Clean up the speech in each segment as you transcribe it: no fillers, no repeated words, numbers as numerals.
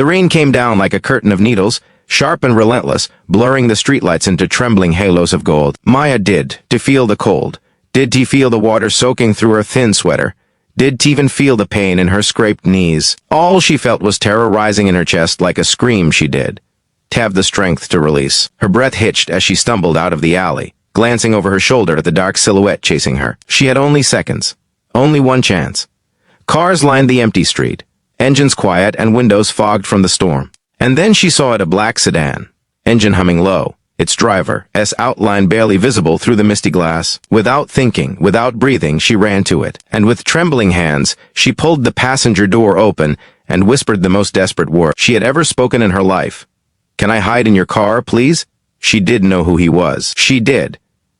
The rain came down like a curtain of needles, sharp and relentless, blurring the streetlights into trembling halos of gold. Maya did to feel the cold. Did to feel the water soaking through her thin sweater. Did to even feel the pain in her scraped knees. All she felt was terror rising in her chest like a scream she did. To have the strength to release. Her breath hitched as she stumbled out of the alley, glancing over her shoulder at the dark silhouette chasing her. She had only seconds. Only one chance. Cars lined the empty street, engines quiet and windows fogged from the storm. And then she saw it a black sedan, engine humming low, its driver's outline barely visible through the misty glass. Without thinking, without breathing, she ran to it, and with trembling hands, she pulled the passenger door open and whispered the most desperate word she had ever spoken in her life. "Can I hide in your car, please?" She did know who he was. She did.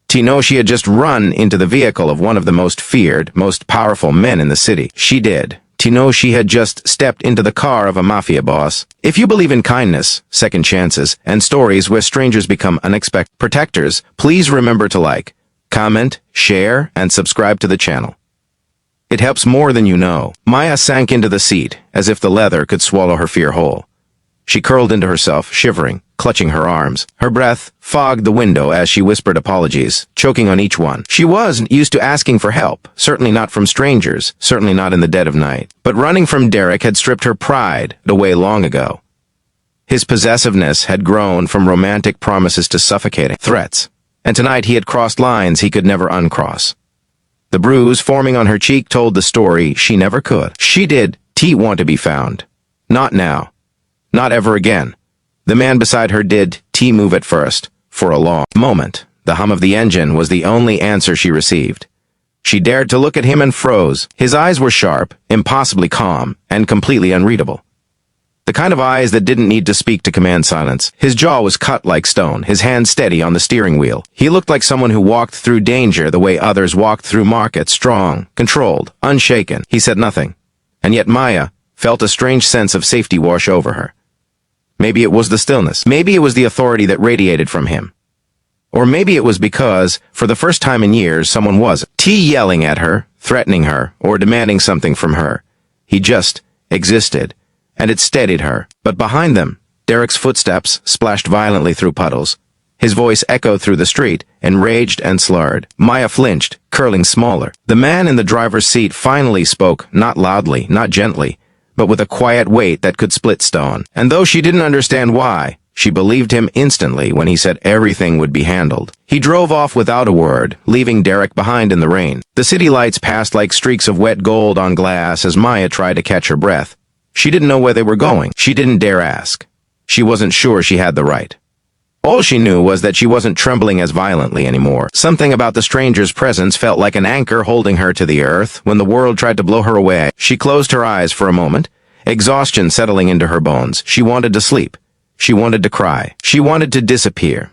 To know she had just run into the vehicle of one of the most feared, most powerful men in the city. She did. To know she had just stepped into the car of a mafia boss. If you believe in kindness, second chances, and stories where strangers become unexpected protectors, please remember to like, comment, share, and subscribe to the channel. It helps more than you know. Maya sank into the seat, as if the leather could swallow her fear whole. She curled into herself, shivering, clutching her arms. Her breath fogged the window as she whispered apologies, choking on each one. She wasn't used to asking for help, certainly not from strangers, certainly not in the dead of night. But running from Derek had stripped her pride away long ago. His possessiveness had grown from romantic promises to suffocating threats, and tonight he had crossed lines he could never uncross. The bruise forming on her cheek told the story she never could. She did want to be found. Not now. Not ever again. The man beside her did move at first, for a long moment. The hum of the engine was the only answer she received. She dared to look at him and froze. His eyes were sharp, impossibly calm, and completely unreadable. The kind of eyes that didn't need to speak to command silence. His jaw was cut like stone, his hand steady on the steering wheel. He looked like someone who walked through danger the way others walked through markets, strong, controlled, unshaken. He said nothing. And yet Maya felt a strange sense of safety wash over her. Maybe it was the stillness. Maybe it was the authority that radiated from him. Or maybe it was because, for the first time in years, someone wasn't yelling at her, threatening her, or demanding something from her. He just existed, and it steadied her. But behind them, Derek's footsteps splashed violently through puddles. His voice echoed through the street, enraged and slurred. Maya flinched, curling smaller. The man in the driver's seat finally spoke, not loudly, not gently, but with a quiet weight that could split stone. And though she didn't understand why, she believed him instantly when he said everything would be handled. He drove off without a word, leaving Derek behind in the rain. The city lights passed like streaks of wet gold on glass as Maya tried to catch her breath. She didn't know where they were going. She didn't dare ask. She wasn't sure she had the right. All she knew was that she wasn't trembling as violently anymore. Something about the stranger's presence felt like an anchor holding her to the earth when the world tried to blow her away. She closed her eyes for a moment, exhaustion settling into her bones. She wanted to sleep. She wanted to cry. She wanted to disappear.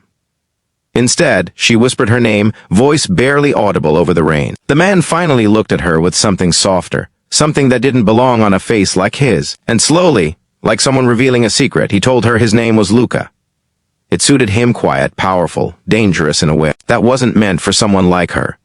Instead, she whispered her name, voice barely audible over the rain. The man finally looked at her with something softer, something that didn't belong on a face like his. And slowly, like someone revealing a secret, he told her his name was Luca. It suited him, quiet, powerful, dangerous in a way that wasn't meant for someone like her.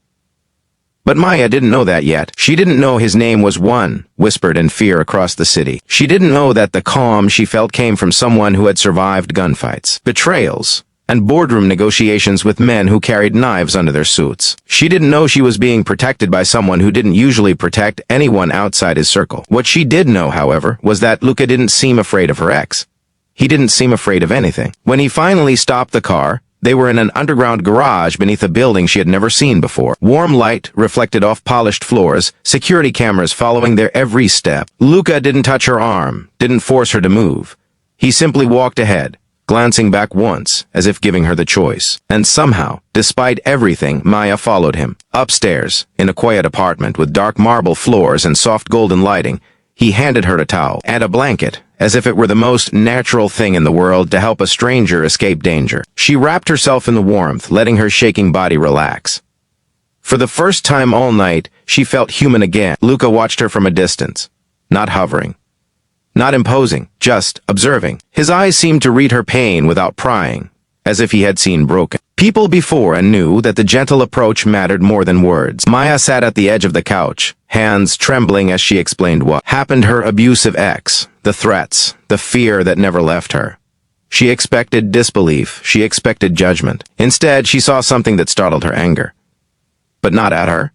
But Maya didn't know that yet. She didn't know his name was one, whispered in fear across the city. She didn't know that the calm she felt came from someone who had survived gunfights, betrayals, and boardroom negotiations with men who carried knives under their suits. She didn't know she was being protected by someone who didn't usually protect anyone outside his circle. What she did know, however, was that Luca didn't seem afraid of her ex. He didn't seem afraid of anything. When he finally stopped the car, they were in an underground garage beneath a building she had never seen before. Warm light reflected off polished floors, security cameras following their every step. Luca didn't touch her arm, didn't force her to move. He simply walked ahead, glancing back once, as if giving her the choice. And somehow, despite everything, Maya followed him. Upstairs, in a quiet apartment with dark marble floors and soft golden lighting, he handed her a towel and a blanket, as if it were the most natural thing in the world to help a stranger escape danger. She wrapped herself in the warmth, letting her shaking body relax. For the first time all night, she felt human again. Luca watched her from a distance, not hovering, not imposing, just observing. His eyes seemed to read her pain without prying, as if he had seen broken people before and knew that the gentle approach mattered more than words. Maya sat at the edge of the couch, hands trembling as she explained what happened. Her abusive ex, the threats, the fear that never left her. She expected disbelief. She expected judgment. Instead, she saw something that startled her anger. But not at her.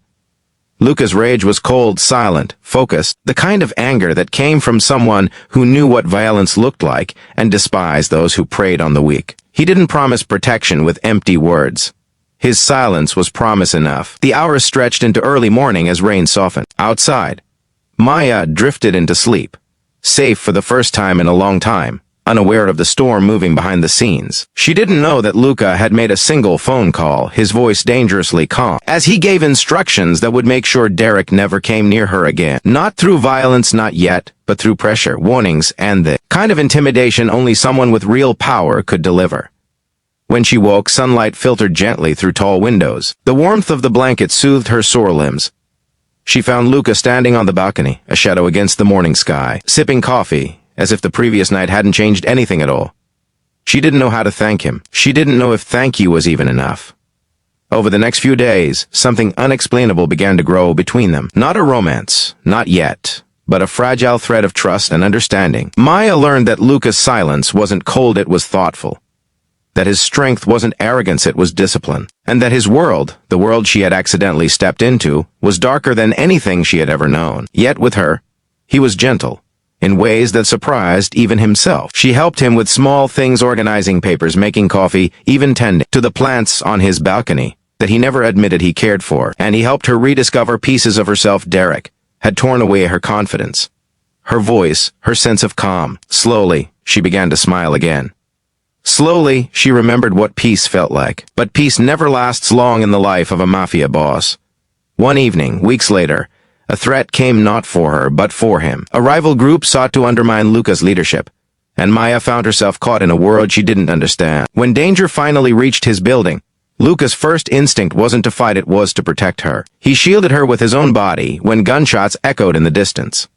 Luca's rage was cold, silent, focused, the kind of anger that came from someone who knew what violence looked like and despised those who preyed on the weak. He didn't promise protection with empty words. His silence was promise enough. The hours stretched into early morning as rain softened. Outside, Maya drifted into sleep, safe for the first time in a long time, unaware of the storm moving behind the scenes. She didn't know that Luca had made a single phone call, his voice dangerously calm, as he gave instructions that would make sure Derek never came near her again. Not through violence, not yet, but through pressure, warnings, and the kind of intimidation only someone with real power could deliver. When she woke, sunlight filtered gently through tall windows. The warmth of the blanket soothed her sore limbs. She found Luca standing on the balcony, a shadow against the morning sky, sipping coffee, as if the previous night hadn't changed anything at all. She didn't know how to thank him. She didn't know if thank you was even enough. Over the next few days, something unexplainable began to grow between them. Not a romance, not yet, but a fragile thread of trust and understanding. Maya learned that Luca's silence wasn't cold, it was thoughtful. That his strength wasn't arrogance, it was discipline. And that his world, the world she had accidentally stepped into, was darker than anything she had ever known. Yet with her, he was gentle, in ways that surprised even himself. She helped him with small things, organizing papers, making coffee, even tending to the plants on his balcony that he never admitted he cared for. And he helped her rediscover pieces of herself Derek had torn away her confidence, her voice, her sense of calm. Slowly, she began to smile again. Slowly, she remembered what peace felt like. But peace never lasts long in the life of a mafia boss. One evening, weeks later, a threat came not for her, but for him. A rival group sought to undermine Luca's leadership, and Maya found herself caught in a world she didn't understand. When danger finally reached his building, Luca's first instinct wasn't to fight, it was to protect her. He shielded her with his own body when gunshots echoed in the distance.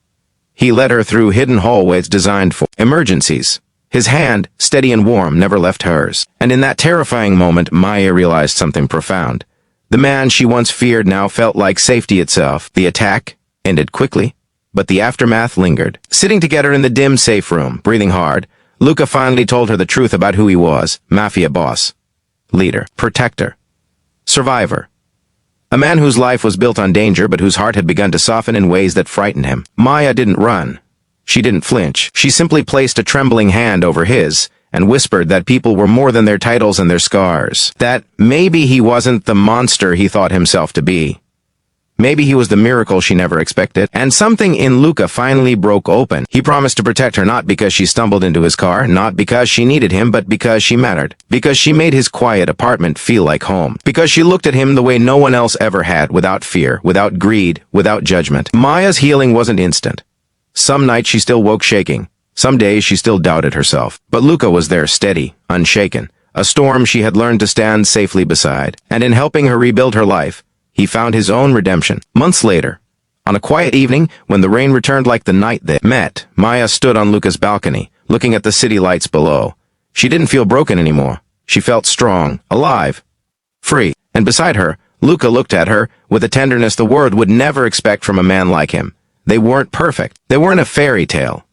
He led her through hidden hallways designed for emergencies. His hand, steady and warm, never left hers. And in that terrifying moment, Maya realized something profound. The man she once feared now felt like safety itself. The attack ended quickly, but the aftermath lingered. Sitting together in the dim safe room, breathing hard, Luca finally told her the truth about who he was: mafia boss, leader, protector, survivor. A man whose life was built on danger but whose heart had begun to soften in ways that frightened him. Maya didn't run. She didn't flinch. She simply placed a trembling hand over his and whispered that people were more than their titles and their scars. That maybe he wasn't the monster he thought himself to be. Maybe he was the miracle she never expected. And something in Luca finally broke open. He promised to protect her, not because she stumbled into his car, not because she needed him, but because she mattered. Because she made his quiet apartment feel like home. Because she looked at him the way no one else ever had, without fear, without greed, without judgment. Maya's healing wasn't instant. Some nights she still woke shaking. Some days she still doubted herself. But Luca was there, steady, unshaken, a storm she had learned to stand safely beside. And in helping her rebuild her life, he found his own redemption. Months later, on a quiet evening, when the rain returned like the night they met, Maya stood on Luca's balcony, looking at the city lights below. She didn't feel broken anymore. She felt strong, alive, free. And beside her, Luca looked at her with a tenderness the world would never expect from a man like him. They weren't perfect. They weren't a fairy tale.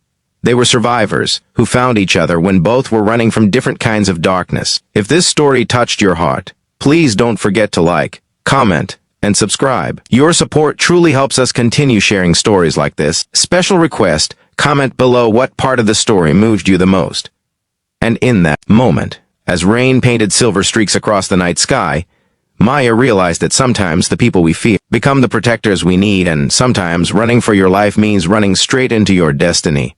They were survivors who found each other when both were running from different kinds of darkness. If this story touched your heart, please don't forget to like, comment, and subscribe. Your support truly helps us continue sharing stories like this. Special request, comment below what part of the story moved you the most. And in that moment, as rain painted silver streaks across the night sky, Maya realized that sometimes the people we fear become the protectors we need, and sometimes running for your life means running straight into your destiny.